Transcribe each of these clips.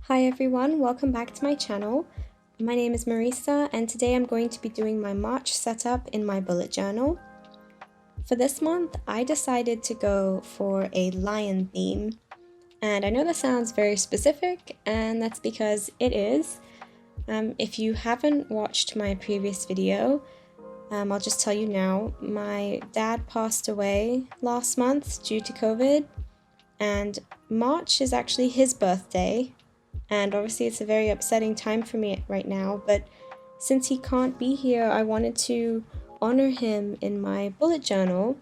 Hi everyone, welcome back to my channel. My name is Marisa and today I'm going to be doing my March setup in my bullet journal. For this month, I decided to go for a lion theme. And I know that sounds very specific, and that's because it is. If you haven't watched my previous video, I'll just tell you now, my dad passed away last month due to COVID, and March is actually his birthday. And obviously it's a very upsetting time for me right now, but since he can't be here, I wanted to honor him in my bullet journal.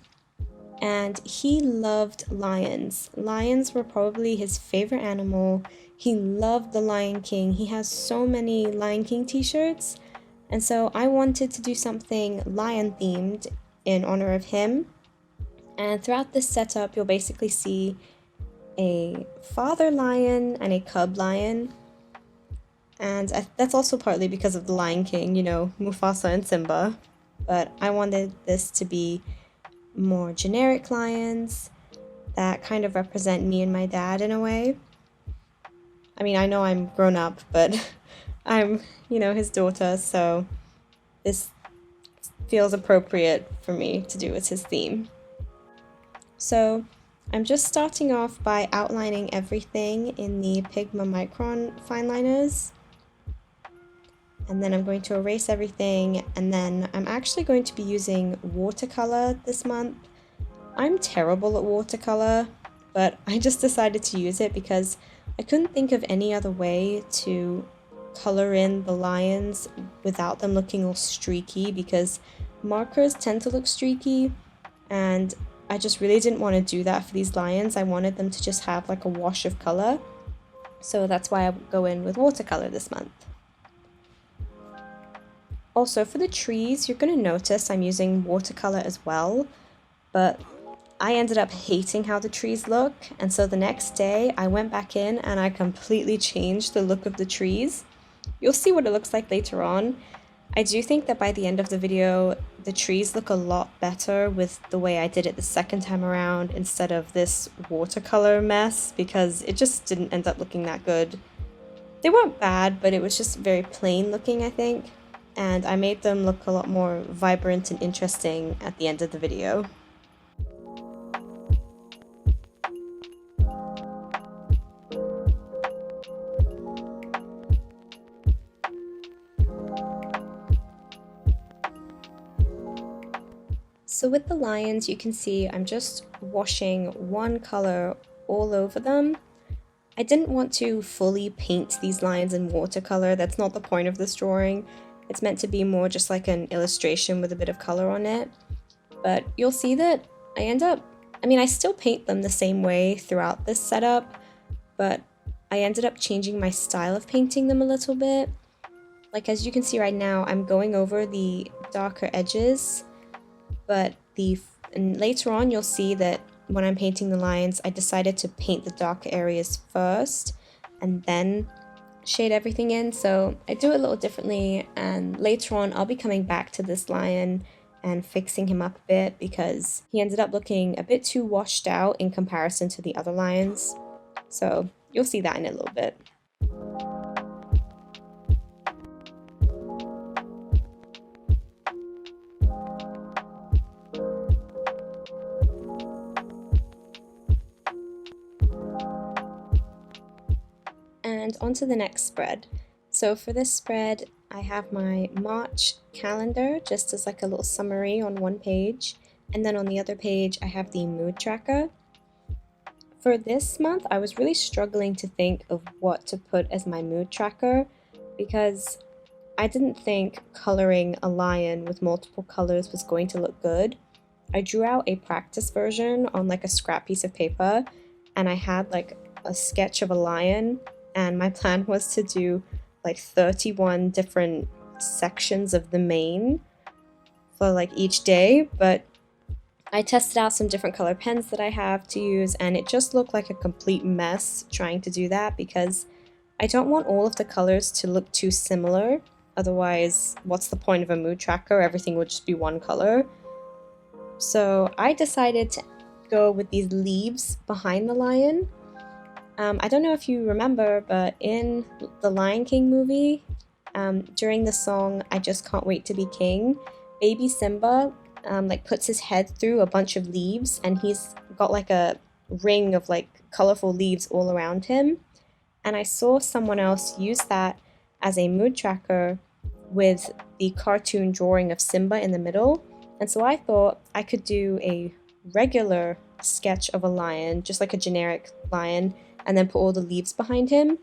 And he loved lions. Lions were probably his favorite animal. He loved the Lion King. He has so many Lion King t-shirts. And so I wanted to do something lion themed in honor of him. And throughout this setup, you'll basically see a father lion and a cub lion. And that's also partly because of the Lion King, you know, Mufasa and Simba. But I wanted this to be more generic lions that kind of represent me and my dad in a way. I mean, I know I'm grown up, but I'm, his daughter, so this feels appropriate for me to do as his theme. So I'm just starting off by outlining everything in the Pigma Micron fine liners. And then I'm going to erase everything, and then I'm actually going to be using watercolor this month. I'm terrible at watercolor, but I just decided to use it because I couldn't think of any other way to color in the lions without them looking all streaky, because markers tend to look streaky, and I just really didn't want to do that for these lions. I wanted them to just have like a wash of color, so that's why I go in with watercolor this month. Also, for the trees, you're going to notice I'm using watercolor as well, but I ended up hating how the trees look, and so the next day I went back in and I completely changed the look of the trees. You'll see what it looks like later on. I do think that by the end of the video, the trees look a lot better with the way I did it the second time around instead of this watercolor mess, because it just didn't end up looking that good. They weren't bad, but it was just very plain looking, I think, and I made them look a lot more vibrant and interesting at the end of the video. So with the lions, you can see I'm just washing one color all over them. I didn't want to fully paint these lions in watercolor. That's not the point of this drawing. It's meant to be more just like an illustration with a bit of color on it. But you'll see that I still paint them the same way throughout this setup, but I ended up changing my style of painting them a little bit. Like, as you can see right now, I'm going over the darker edges, but later on you'll see that when I'm painting the lions, I decided to paint the darker areas first and then shade everything in, so I do it a little differently, and later on I'll be coming back to this lion and fixing him up a bit because he ended up looking a bit too washed out in comparison to the other lions. So you'll see that in a little bit. And on to the next spread. So for this spread, I have my March calendar just as like a little summary on one page, and then on the other page I have the mood tracker. For this month, I was really struggling to think of what to put as my mood tracker because I didn't think coloring a lion with multiple colors was going to look good. I drew out a practice version on like a scrap piece of paper, and I had like a sketch of a lion, and my plan was to do like 31 different sections of the mane for like each day, but I tested out some different color pens that I have to use, and it just looked like a complete mess trying to do that because I don't want all of the colors to look too similar. Otherwise, what's the point of a mood tracker? Everything would just be one color. So I decided to go with these leaves behind the lion, I don't know if you remember, but in the Lion King movie, during the song I Just Can't Wait to Be King, baby Simba like puts his head through a bunch of leaves and he's got like a ring of like colorful leaves all around him. And I saw someone else use that as a mood tracker with the cartoon drawing of Simba in the middle. And so I thought I could do a regular sketch of a lion, just like a generic lion, and then put all the leaves behind him.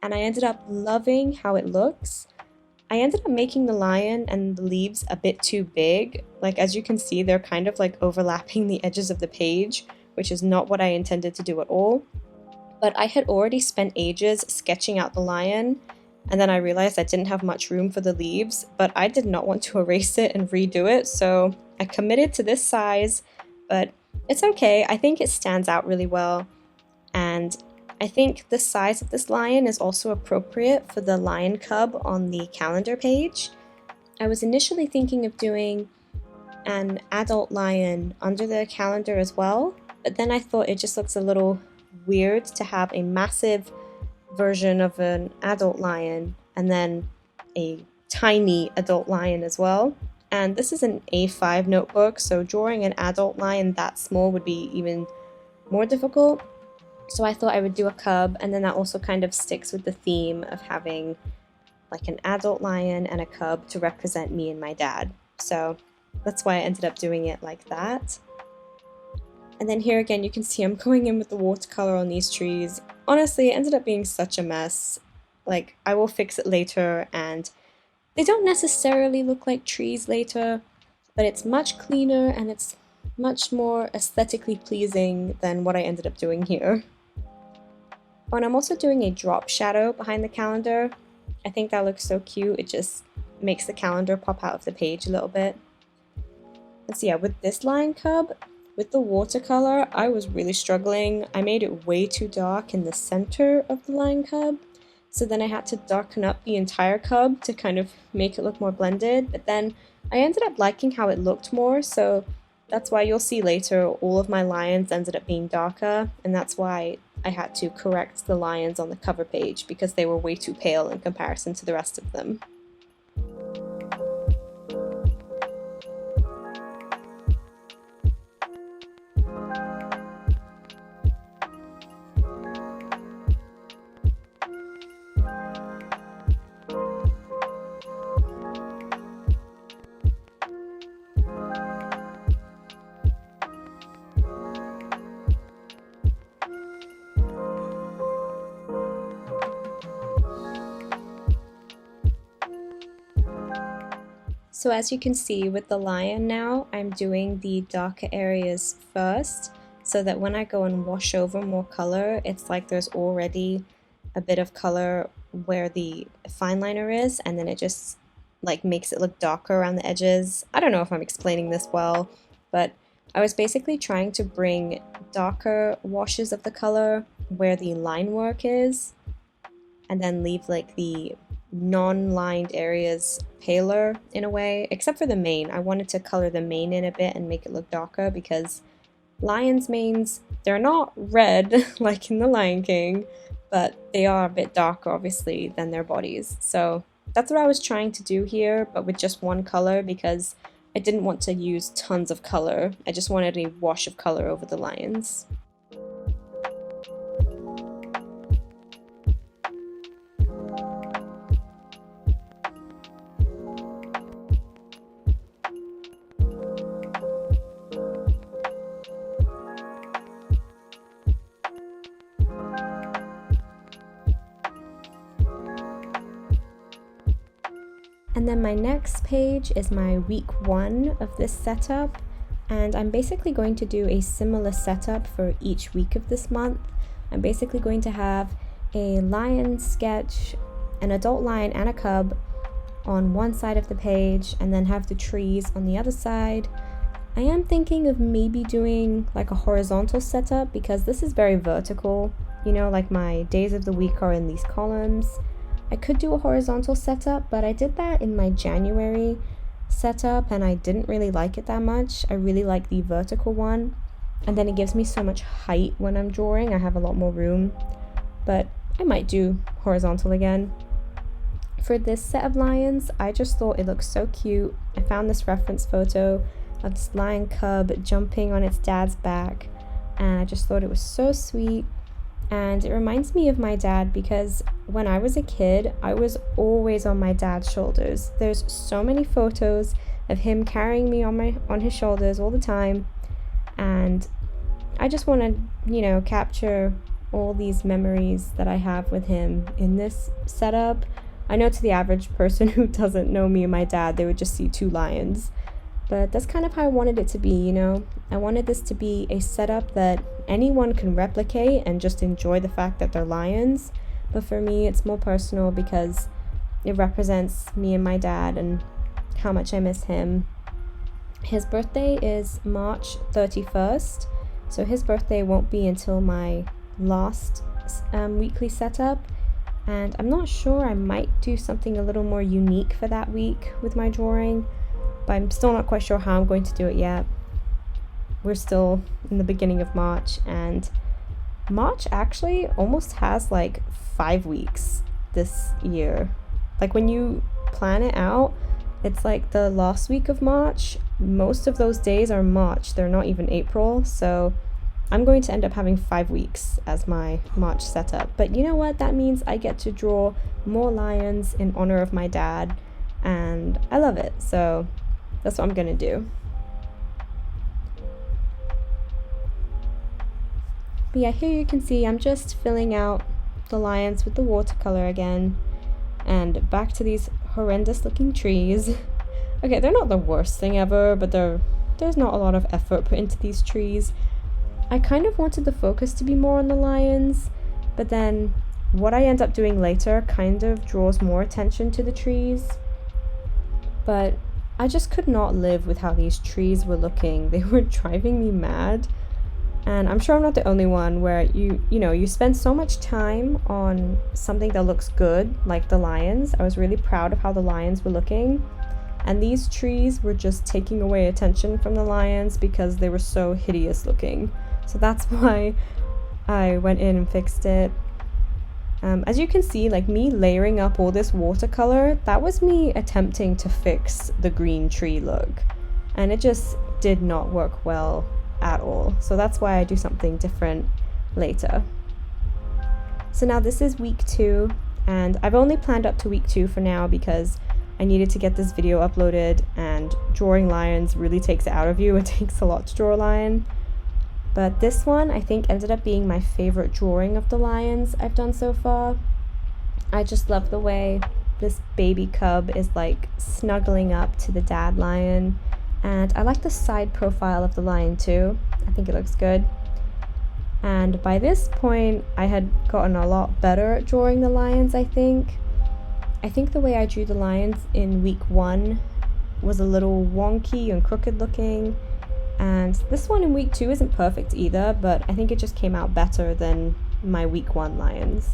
And I ended up loving how it looks. I ended up making the lion and the leaves a bit too big. Like, as you can see, they're kind of like overlapping the edges of the page, which is not what I intended to do at all. But I had already spent ages sketching out the lion, and then I realized I didn't have much room for the leaves, but I did not want to erase it and redo it, so I committed to this size, but it's okay. I think it stands out really well, and I think the size of this lion is also appropriate for the lion cub on the calendar page. I was initially thinking of doing an adult lion under the calendar as well, but then I thought it just looks a little weird to have a massive version of an adult lion and then a tiny adult lion as well. And this is an A5 notebook, so drawing an adult lion that small would be even more difficult. So I thought I would do a cub, and then that also kind of sticks with the theme of having like an adult lion and a cub to represent me and my dad. So that's why I ended up doing it like that. And then here again, you can see I'm going in with the watercolor on these trees. Honestly, it ended up being such a mess. Like, I will fix it later, and they don't necessarily look like trees later, but it's much cleaner and it's much more aesthetically pleasing than what I ended up doing here. Oh, and I'm also doing a drop shadow behind the calendar. I think that looks so cute. It just makes the calendar pop out of the page a little bit. And so yeah, with this lion cub, with the watercolor, I was really struggling. I made it way too dark in the center of the lion cub, so then I had to darken up the entire cub to kind of make it look more blended, but then I ended up liking how it looked more, so that's why you'll see later all of my lions ended up being darker, and that's why I had to correct the lions on the cover page because they were way too pale in comparison to the rest of them. So as you can see with the lion now, I'm doing the darker areas first so that when I go and wash over more color, it's like there's already a bit of color where the fine liner is, and then it just like makes it look darker around the edges. I don't know if I'm explaining this well, but I was basically trying to bring darker washes of the color where the line work is, and then leave like the non-lined areas paler in a way, except for the mane. I wanted to color the mane in a bit and make it look darker because lions' manes, they're not red like in the Lion King, but they are a bit darker obviously than their bodies. So that's what I was trying to do here, but with just one color because I didn't want to use tons of color. I just wanted a wash of color over the lions. And then my next page is my week 1 of this setup, and I'm basically going to do a similar setup for each week of this month. I'm basically going to have a lion sketch, an adult lion and a cub on one side of the page, and then have the trees on the other side. I am thinking of maybe doing like a horizontal setup because this is very vertical, you know, like my days of the week are in these columns. I could do a horizontal setup, but I did that in my January setup and I didn't really like it that much. I really like the vertical one, and then it gives me so much height when I'm drawing. I have a lot more room. but I might do horizontal again. For this set of lions, I just thought it looked so cute. I found this reference photo of this lion cub jumping on its dad's back, and I just thought it was so sweet. And it reminds me of my dad because when I was a kid, I was always on my dad's shoulders. There's so many photos of him carrying me on his shoulders all the time, and I just want to, capture all these memories that I have with him in this setup. I know to the average person who doesn't know me and my dad, they would just see two lions. But that's kind of how I wanted it to be, I wanted this to be a setup that anyone can replicate and just enjoy the fact that they're lions. But for me, it's more personal because it represents me and my dad and how much I miss him. His birthday is March 31st, so his birthday won't be until my last weekly setup. And I'm not sure, I might do something a little more unique for that week with my drawing, but I'm still not quite sure how I'm going to do it yet. We're still in the beginning of March, and March actually almost has like 5 weeks this year. Like when you plan it out, it's like the last week of March. Most of those days are March, they're not even April, so I'm going to end up having 5 weeks as my March setup. But you know what? That means I get to draw more lions in honor of my dad, and I love it. So that's what I'm gonna do. But yeah, here you can see I'm just filling out the lions with the watercolor again. And back to these horrendous looking trees. Okay, they're not the worst thing ever, but there's not a lot of effort put into these trees. I kind of wanted the focus to be more on the lions, but then what I end up doing later kind of draws more attention to the trees. But I just could not live with how these trees were looking. They were driving me mad. And I'm sure I'm not the only one where you spend so much time on something that looks good, like the lions. I was really proud of how the lions were looking. And these trees were just taking away attention from the lions because they were so hideous looking. So that's why I went in and fixed it. As you can see, like me layering up all this watercolor, that was me attempting to fix the green tree look. And it just did not work well at all. So that's why I do something different later. So now this is week 2, and I've only planned up to week 2 for now because I needed to get this video uploaded, and drawing lions really takes it out of you. It takes a lot to draw a lion. But this one I think ended up being my favorite drawing of the lions I've done so far. I just love the way this baby cub is like snuggling up to the dad lion, and I like the side profile of the lion too. I think it looks good. And by this point I had gotten a lot better at drawing the lions, I think. The way I drew the lions in week 1 was a little wonky and crooked looking. And this one in week 2 isn't perfect either, but I think it just came out better than my week 1 lions.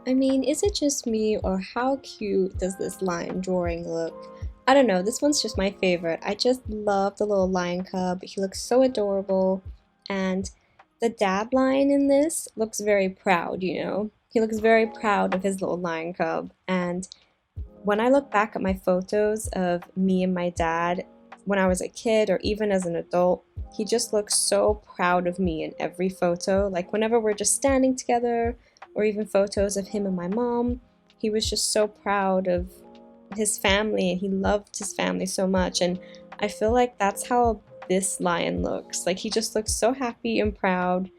I mean, is it just me, or how cute does this lion drawing look? I don't know, this one's just my favorite. I just love the little lion cub. He looks so adorable, and the dad lion in this looks very proud, He looks very proud of his little lion cub, and when I look back at my photos of me and my dad when I was a kid or even as an adult, he just looks so proud of me in every photo. Like whenever we're just standing together, or even photos of him and my mom, he was just so proud of his family, and he loved his family so much. And I feel like that's how this lion looks. Like, he just looks so happy and proud,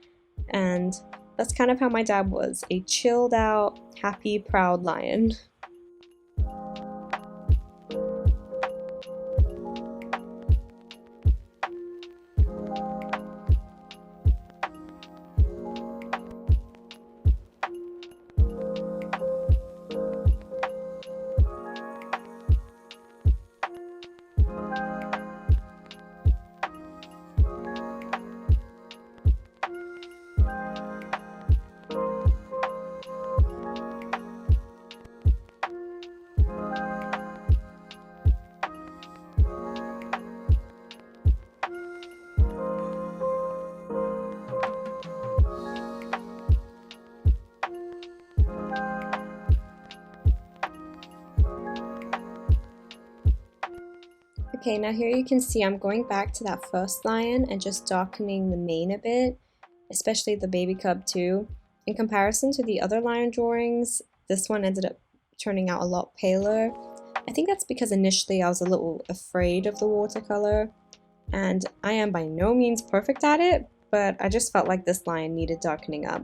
and that's kind of how my dad was, a chilled out, happy, proud lion. Okay, now here you can see I'm going back to that first lion and just darkening the mane a bit, especially the baby cub too. In comparison to the other lion drawings, this one ended up turning out a lot paler. I think that's because initially I was a little afraid of the watercolor, and I am by no means perfect at it, but I just felt like this lion needed darkening up.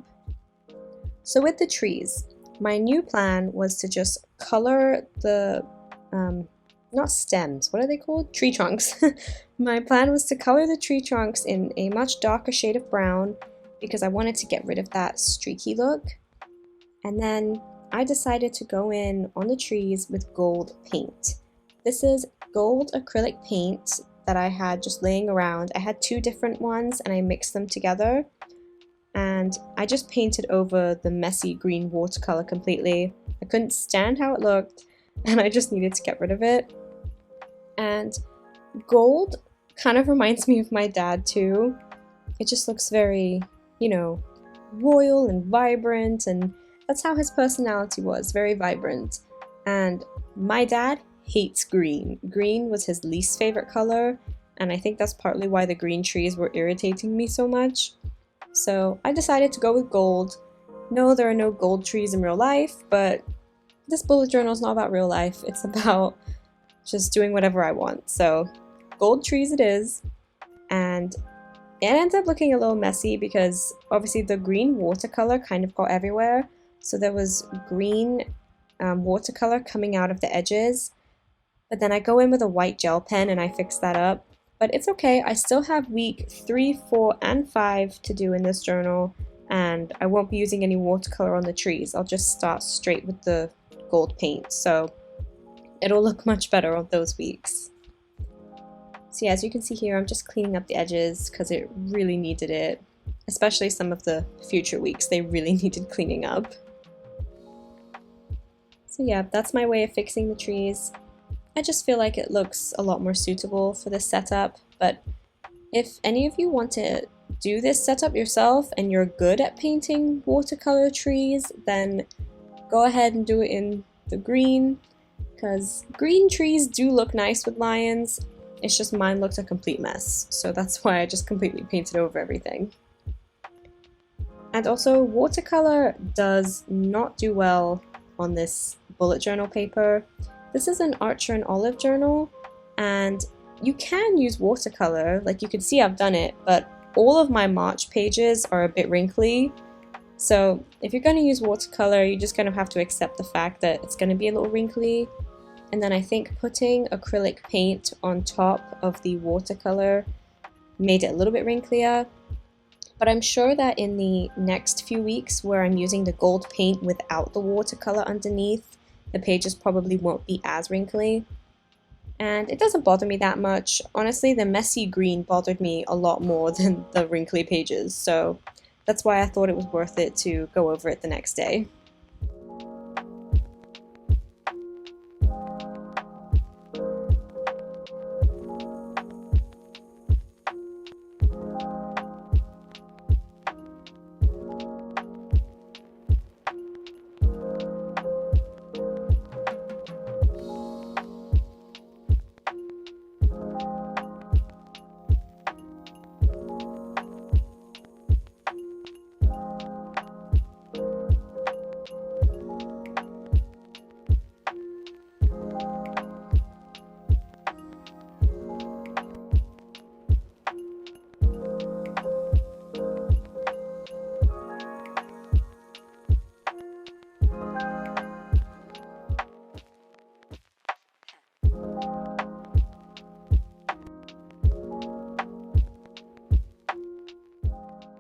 So with the trees, my new plan was to just color the not stems, what are they called? Tree trunks. My plan was to color the tree trunks in a much darker shade of brown because I wanted to get rid of that streaky look. And then I decided to go in on the trees with gold paint. This is gold acrylic paint that I had just laying around. I had two different ones and I mixed them together. And I just painted over the messy green watercolor completely. I couldn't stand how it looked and I just needed to get rid of it. And gold kind of reminds me of my dad too. It just looks very, you know, royal and vibrant, and that's how his personality was, very vibrant. And my dad hates green. Green was his least favorite color, and I think that's partly why the green trees were irritating me so much. So I decided to go with gold. No, there are no gold trees in real life, but this bullet journal is not about real life. It's about just doing whatever I want. So gold trees it is, and it ended up looking a little messy because obviously the green watercolor kind of got everywhere. So there was green watercolor coming out of the edges, but then I go in with a white gel pen and I fix that up. But it's okay, I still have week 3, 4, and 5 to do in this journal, and I won't be using any watercolor on the trees. I'll just start straight with the gold paint. So it'll look much better on those weeks. So yeah, as you can see here, I'm just cleaning up the edges because it really needed it. Especially some of the future weeks, they really needed cleaning up. So yeah, that's my way of fixing the trees. I just feel like it looks a lot more suitable for this setup, but if any of you want to do this setup yourself and you're good at painting watercolor trees, then go ahead and do it in the green, because green trees do look nice with lions. It's just mine looked a complete mess, so that's why I just completely painted over everything. And also, watercolor does not do well on this bullet journal paper. This is an Archer and Olive journal, and you can use watercolor, like you can see I've done it, but all of my March pages are a bit wrinkly. So if you're going to use watercolor, you're just going to have to accept the fact that it's going to be a little wrinkly. And then I think putting acrylic paint on top of the watercolor made it a little bit wrinklier. But I'm sure that in the next few weeks where I'm using the gold paint without the watercolor underneath, the pages probably won't be as wrinkly. And it doesn't bother me that much. Honestly, the messy green bothered me a lot more than the wrinkly pages, so that's why I thought it was worth it to go over it the next day.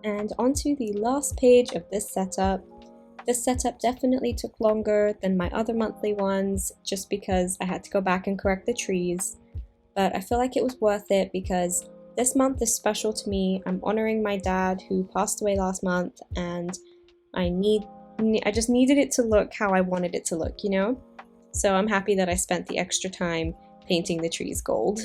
And onto the last page of this setup. This setup definitely took longer than my other monthly ones just because I had to go back and correct the trees, but I feel like it was worth it because this month is special to me. I'm honoring my dad who passed away last month, and I just needed it to look how I wanted it to look, you know? So I'm happy that I spent the extra time painting the trees gold.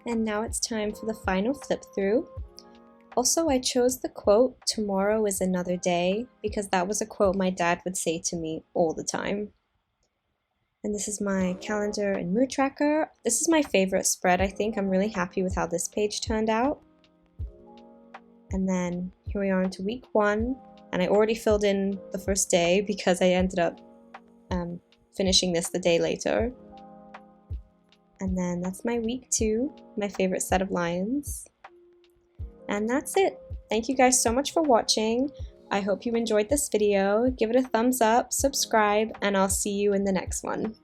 And now it's time for the final flip through. Also, I chose the quote, "Tomorrow is another day," because that was a quote my dad would say to me all the time. And this is my calendar and mood tracker. This is my favorite spread, I think. I'm really happy with how this page turned out. And then here we are into week 1, and I already filled in the first day because I ended up finishing this the day later. And then that's my week 2, my favorite set of lions. And that's it. Thank you guys so much for watching. I hope you enjoyed this video. Give it a thumbs up, subscribe, and I'll see you in the next one.